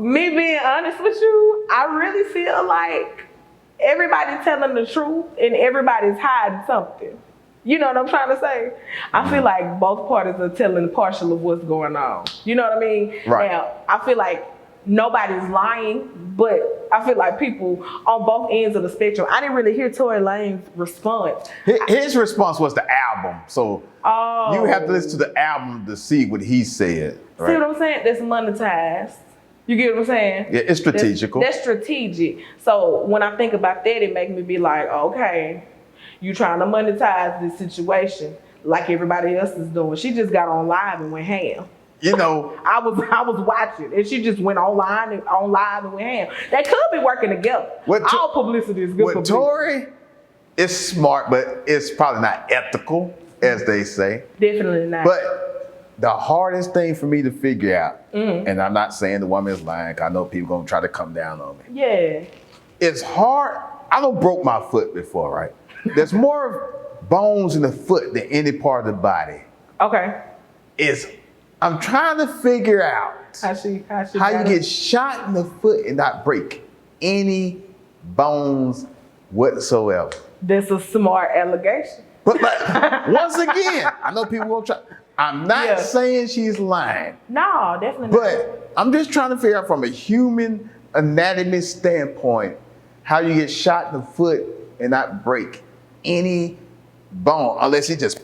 Me being honest with you, I really feel like everybody's telling the truth and everybody's hiding something. You know what I'm trying to say? I feel like both parties are telling partial of what's going on. You know what I mean? Right. Now, I feel like nobody's lying, but I feel like people on both ends of the spectrum. I didn't really hear Tory Lanez's response. His response was the album. So you have to listen to the album to see what he said. Right? See what I'm saying? That's monetized. You get what I'm saying? Yeah, it's strategical. That's strategic. So when I think about that, it makes me be like, okay, you trying to monetize this situation like everybody else is doing. She just got on live and went ham. You know, I was watching, and she just went online and on live and went ham. They could be working together. All publicity is good publicity. Tory is smart, but it's probably not ethical, as they say. Definitely not. But the hardest thing for me to figure out, and I'm not saying the woman is lying, 'cause I know people gonna try to come down on me. Yeah. It's hard. I done broke my foot before, right? There's more bones in the foot than any part of the body. Okay. I'm trying to figure out how you get shot in the foot and not break any bones whatsoever. That's a smart allegation. But once again, I know people will try. I'm not saying she's lying. No, definitely not. But I'm just trying to figure out from a human anatomy standpoint how you get shot in the foot and not break any bone unless it just.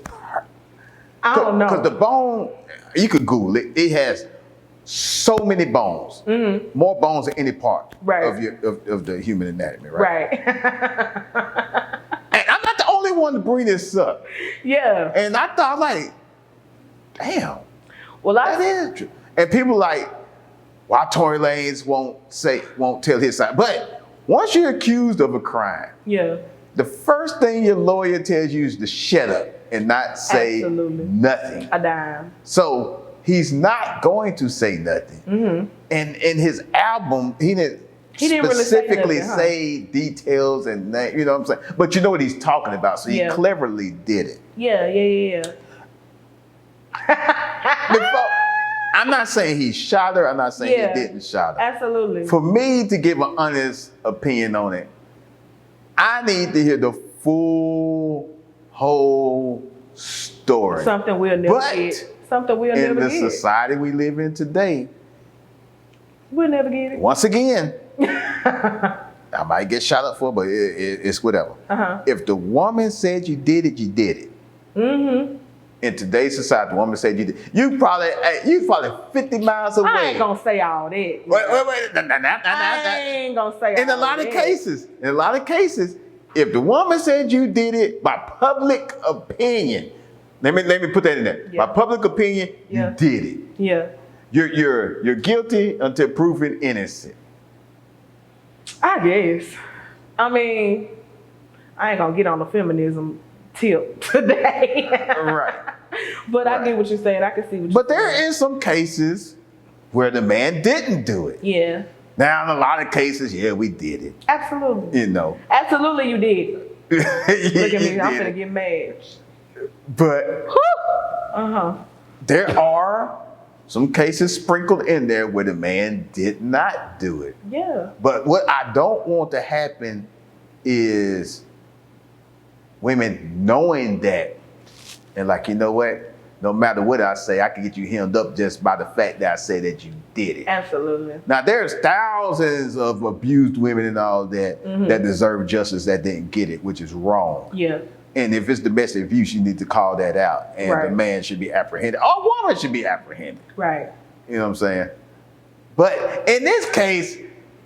I don't know. Because the bone, you could Google it. It has so many bones, more bones than any part of the human anatomy, right? Right. And I'm not the only one to bring this up. Yeah. And I thought, like, damn. Well, that is true. And people like, why Tory Lanez won't tell his side. But once you're accused of a crime, the first thing your lawyer tells you is to shut up and not say nothing. A dime. So he's not going to say nothing. And in his album, he didn't specifically really say details and you know what I'm saying. But you know what he's talking about, so he cleverly did it. Yeah. I'm not saying he shot her. I'm not saying he didn't shot her. Absolutely. For me to give an honest opinion on it, I need to hear the whole story. Something we'll never get. Something we'll never get. In the society we live in today, we'll never get it. Once again, I might get shot up for it, but it's whatever. If the woman said you did it, you did it. In today's society, the woman said you did. You probably 50 miles away. I ain't gonna say all that. Wait. I ain't gonna say all that. In a lot of cases, if the woman said you did it by public opinion, let me put that in there. By public opinion, you did it. Yeah. You're guilty until proven innocent. I guess. I mean, I ain't gonna get on the feminism tip today. Right. But I get what you're saying. I can see what you're saying. But there is some cases where the man didn't do it. Yeah. Now, in a lot of cases, we did it. Absolutely. You know. Absolutely, you did. Look at me. I'm gonna get mad. But there are some cases sprinkled in there where the man did not do it. Yeah. But what I don't want to happen is women knowing that and like, you know what? No matter what I say, I can get you hemmed up just by the fact that I say that you did it. Absolutely. Now, there's thousands of abused women and all that that deserve justice that didn't get it, which is wrong. Yeah. And if it's domestic abuse, you need to call that out. And the man should be apprehended. Or woman should be apprehended. Right. You know what I'm saying? But in this case,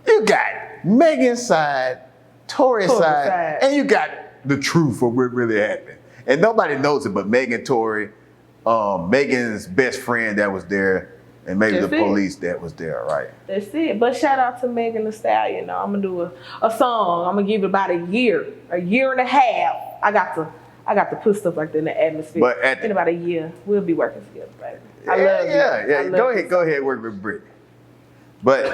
you got Megan's side, Tory's side, and you got the truth of what really happened. And nobody knows it but Megan, Tory, Megan's best friend that was there, And maybe That's the it. police that was there, right? That's it. But shout out to Megan Thee Stallion. I'm gonna do a song. I'm gonna give it about a year and a half. I got to put stuff like that in the atmosphere. But in about a year, we'll be working together, baby. I Yeah, love you. yeah. I love Go ahead, work with Britt. But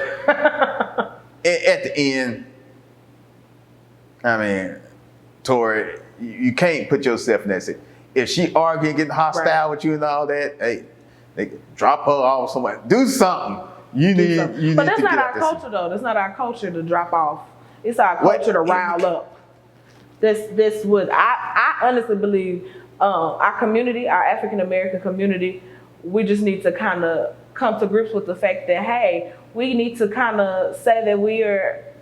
at the end, I mean, Tory, you can't put yourself in that situation. If she arguing, getting hostile with you and all that, hey, they drop her off somewhere. Do something. You need But that's to not get our out culture, though. That's not our culture to drop off. It's our culture to rile up. This what I honestly believe. Our community, our African American community, we just need to kind of come to grips with the fact that, hey, we need to kind of say that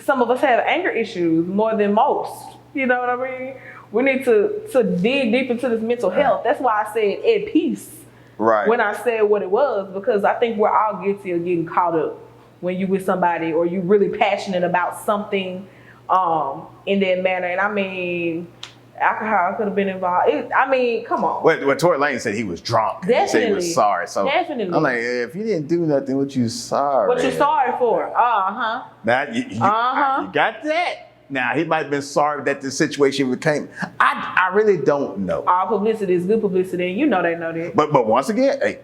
some of us have anger issues more than most. You know what I mean? We need to dig deep into this mental health. That's why I said at peace. Right. When I said what it was, because I think we're all guilty of getting caught up when you with somebody or you really passionate about something in that manner. And I mean, alcohol could have been involved. Come on. Well, Tory Lanez said he was drunk. Definitely. He said he was sorry. So definitely. I'm like, if you didn't do nothing, what you sorry? What you sorry for? Now you got that. Now he might have been sorry that the situation became. I really don't know. All publicity is good publicity, and you know they know that. But once again, hey,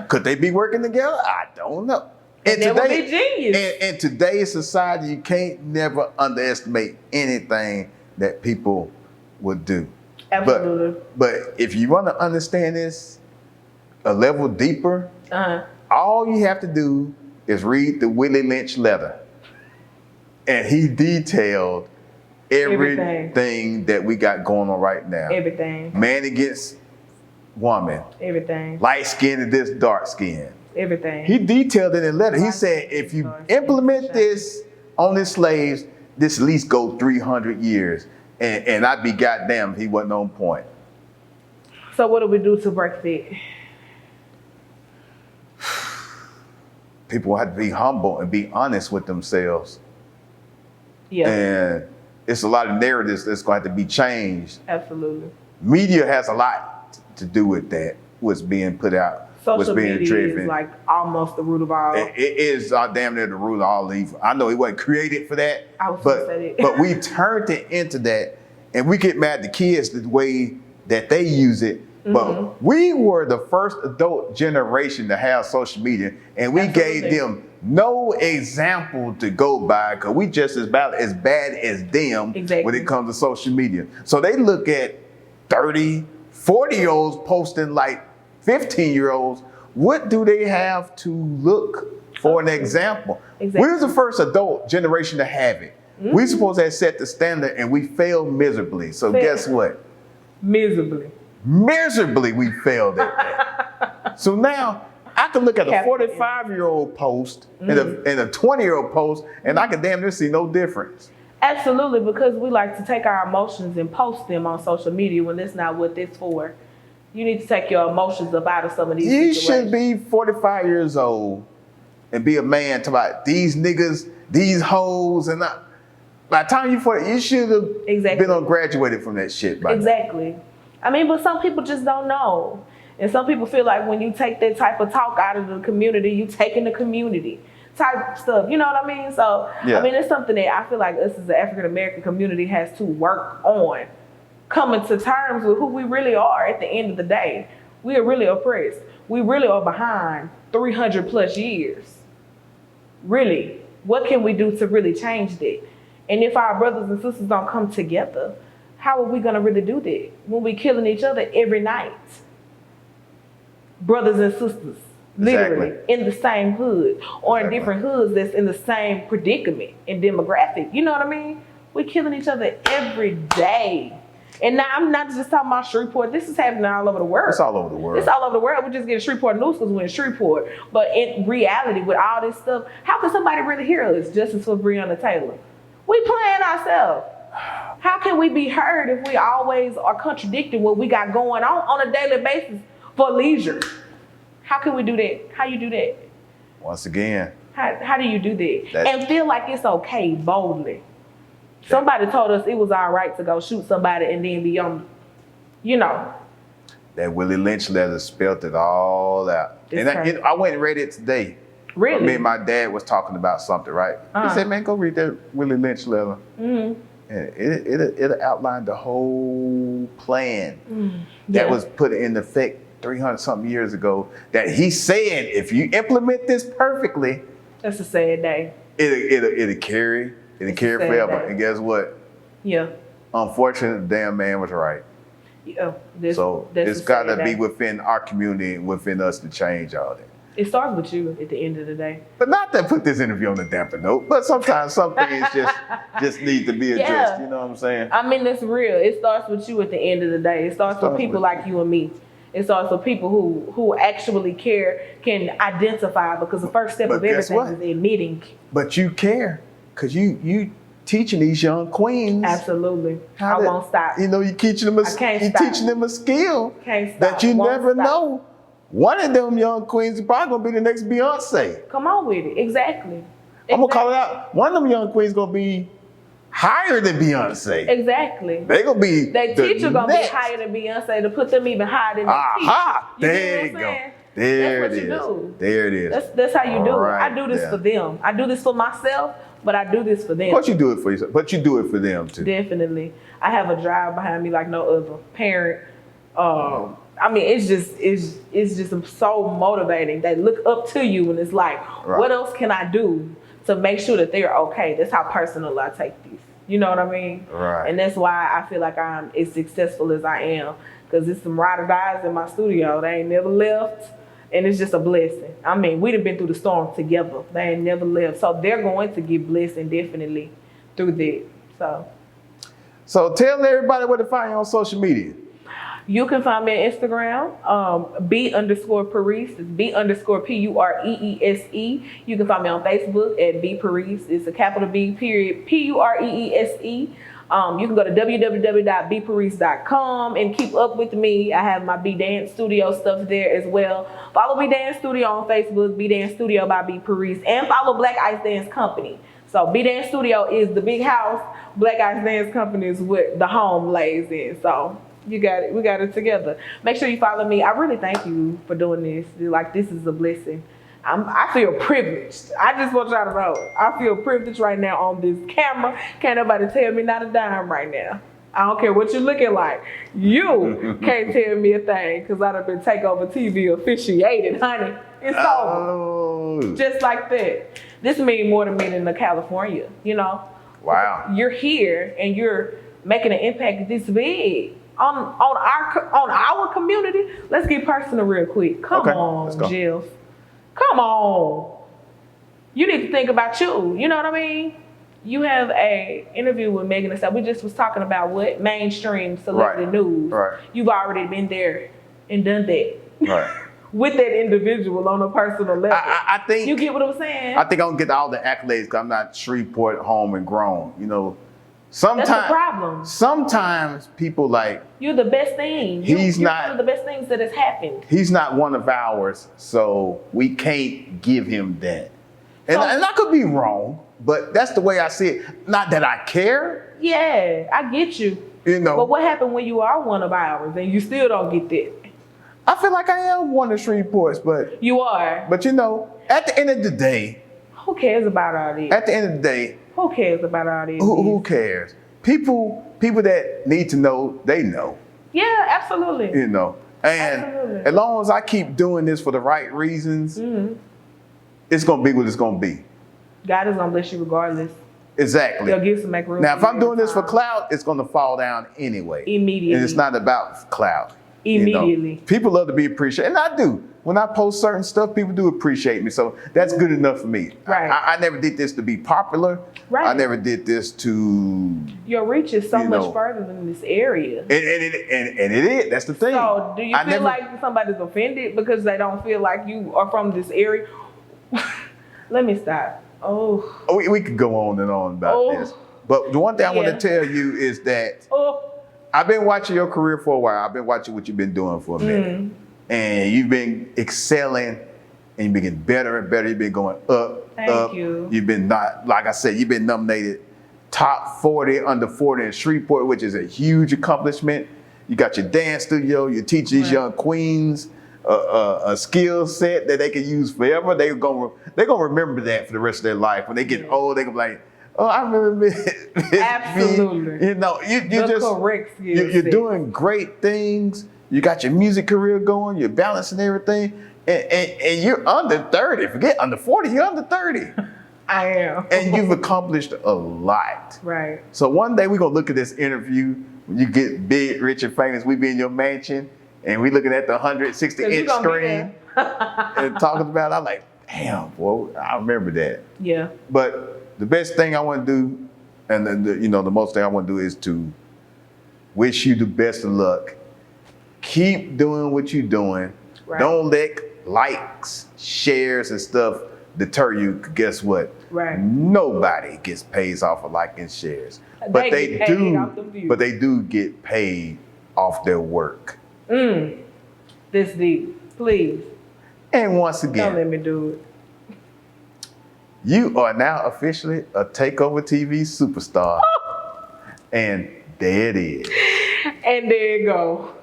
could they be working together? I don't know. And that would be genius. In today's society, you can't never underestimate anything that people would do. Absolutely. But if you want to understand this a level deeper, all you have to do is read the Willie Lynch letter. And he detailed everything that we got going on right now. Everything. Man against woman. Everything. Light skin and this dark skin. Everything. He detailed it in the letter. He said, if you implement this on the slaves, this at least go 300 years. And I'd be goddamn if he wasn't on point. So what do we do to break that? People have to be humble and be honest with themselves. Yeah. And it's a lot of narratives that's going to have to be changed. Absolutely. Media has a lot to do with that, what's being put out. Social being media driven. is like almost the root of all. It is damn near the root of all evil. I know it wasn't created for that, I was gonna say that. but we turned it into that, and we get mad at the kids the way that they use it. But we were the first adult generation to have social media, and we gave them no example to go by because we just as bad as them when it comes to social media. So they look at 30, 40-year-olds posting like 15-year-olds. What do they have to look for an example? Exactly. We was the first adult generation to have it. We supposed to have set the standard and we failed miserably. So guess what? Miserably we failed at that. So now I can look at a 45-year-old post and a 20-year-old post and I can damn near see no difference. Absolutely, because we like to take our emotions and post them on social media when that's not what it's for. You need to take your emotions up out of some of these situations. You should be 45 years old and be a man to about these niggas, these hoes, and by the time you're 40, you should have been graduated from that shit by now. I mean, but some people just don't know. And some people feel like when you take that type of talk out of the community, you taking the community type stuff. You know what I mean? So, I mean, it's something that I feel like us as the African-American community has to work on. Coming to terms with who we really are at the end of the day. We are really oppressed. We really are behind 300 plus years. Really. What can we do to really change that? And if our brothers and sisters don't come together, how are we going to really do that when we killing each other every night? Brothers and sisters, literally, in the same hood or in different hoods that's in the same predicament and demographic. You know what I mean? We're killing each other every day. And now I'm not just talking about Shreveport. This is happening all over the world. It's all over the world. It's all over the world. We're just getting Shreveport news because we're in Shreveport. But in reality, with all this stuff, how can somebody really hear us? Justice for Breonna Taylor. We playing ourselves. How can we be heard if we always are contradicting what we got going on a daily basis for leisure? How can we do that? How you do that? Once again. How do you do that? And feel like it's okay boldly. Somebody told us it was all right to go shoot somebody and then be on, you know. That Willie Lynch letter spelled it all out. It's And I went and read it today. Really? Me and my dad was talking about something, right? He said, man, go read that Willie Lynch letter. And it outlined the whole plan that was put in effect 300-something years ago, that he said, if you implement this perfectly, that's a sad day. It'll carry forever. And guess what? Yeah. Unfortunately, the damn man was right. Yeah. So it's got to be within our community and within us to change all that. It starts with you at the end of the day. But not to put this interview on a damper note, but sometimes some things just need to be addressed. You know what I'm saying? I mean, that's real. It starts with you at the end of the day. It starts with people like you and me. It starts with people who actually care, can identify, because the first step of everything is admitting. But you care, because you teaching these young queens. Absolutely. I won't stop. You know, you're teaching them a skill that you never know. One of them young queens is probably gonna be the next Beyonce. Come on with it. Exactly. I'm gonna call it out. One of them young queens gonna be higher than Beyonce. Exactly. They gonna be their teacher gonna be higher than Beyonce, to put them even higher than the teacher. There you go. There it is. There it is. That's how you do it. Right I do this for them. I do this for myself, but I do this for them. Of course you do it for yourself, but you do it for them too. Definitely. I have a drive behind me like no other parent. I mean, it's just so motivating. They look up to you and it's like, what else can I do to make sure that they're okay? That's how personal I take this. You know what I mean? Right. And that's why I feel like I'm as successful as I am, because it's some ride or dies in my studio. They ain't never left, and it's just a blessing. I mean, we'd have been through the storm together. They ain't never left. So they're going to get blessed indefinitely through that. So tell everybody where to find you on social media. You can find me on Instagram, B_Pureese. It's B_Pureese. You can find me on Facebook at Pureese. It's a capital B period Pureese. You can go to www.bpureese.com and keep up with me. I have my B Dance Studio stuff there as well. Follow B Dance Studio on Facebook, B Dance Studio by B Pureese, and follow Black Ice Dance Company. So B Dance Studio is the big house. Black Ice Dance Company is what the home lays in. So you got it. We got it together. Make sure you follow me. I really thank you for doing this. Like, this is a blessing. I feel privileged. I just want y'all to know. I feel privileged right now on this camera. Can't nobody tell me not a dime right now. I don't care what you're looking like. You can't tell me a thing, because I'd have been Takeover TV officiated, honey. It's over. Just like that. This means more to me than the California, you know? Wow. You're here and you're making an impact this big on our community. Let's get personal real quick. Come on, Jill. Come on. You need to think about you. You know what I mean? You have a interview with Megan and stuff. We just was talking about what mainstream celebrity news. Right. You've already been there and done that. Right. With that individual on a personal level. I think you get what I'm saying. I think I don't get all the accolades because I'm not Shreveport home and grown. You know, sometimes that's the problem. Sometimes people like, you're the best thing. You're one of the best things that has happened. He's not one of ours, so we can't give him that. And I could be wrong, but that's the way I see it. Not that I care. Yeah, I get you. You know. But what happened when you are one of ours and you still don't get that? I feel like I am one of Shreveport's, but you are. But you know, at the end of the day, who cares about all this? At the end of the day, who cares about all this? Who cares? People that need to know, they know. Yeah, absolutely. You know, and as long as I keep doing this for the right reasons, it's gonna be what it's gonna be. God is gonna bless you regardless. Exactly. He'll give some make room. Now, if I'm doing this for clout, it's gonna fall down anyway. Immediately. And it's not about clout. Immediately. You know? People love to be appreciated, and I do. When I post certain stuff, people do appreciate me, so that's good enough for me. Right. I never did this to be popular. Right. I never did this to. Your reach is so much further than this area. And it is. That's the thing. So, do you feel like somebody's offended because they don't feel like you are from this area? Let me stop. We could go on and on about this, but the one thing I want to tell you is that. I've been watching your career for a while. I've been watching what you've been doing for a minute. And you've been excelling and you've been getting better and better. You've been going up. Thank you. You've been like I said, you've been nominated top 40 under 40 in Shreveport, which is a huge accomplishment. You got your dance studio. You teach these young queens a skill set that they can use forever. They're gonna remember that for the rest of their life. When they get old, they gonna be like, oh, I remember this. Absolutely. You know, you the just correct skill you're set. doing great things. You got your music career going. You're balancing everything, and you're under 30. Forget under 40. You're under 30. I am. And you've accomplished a lot. Right. So one day we're gonna look at this interview when you get big, rich, and famous. We be in your mansion and we looking at the 160-inch screen and talking about it. I'm like, damn, boy, I remember that. Yeah. But the best thing I want to do, and the most thing I want to do is to wish you the best of luck. Keep doing what you're doing. Right. Don't let likes, shares, and stuff deter you. Guess what? Right. Nobody gets paid off of liking shares, but they do get paid off their work. This deep, please. And once again, Don't let me do it. You are now officially a Takeover TV superstar, and there it is. And there you go.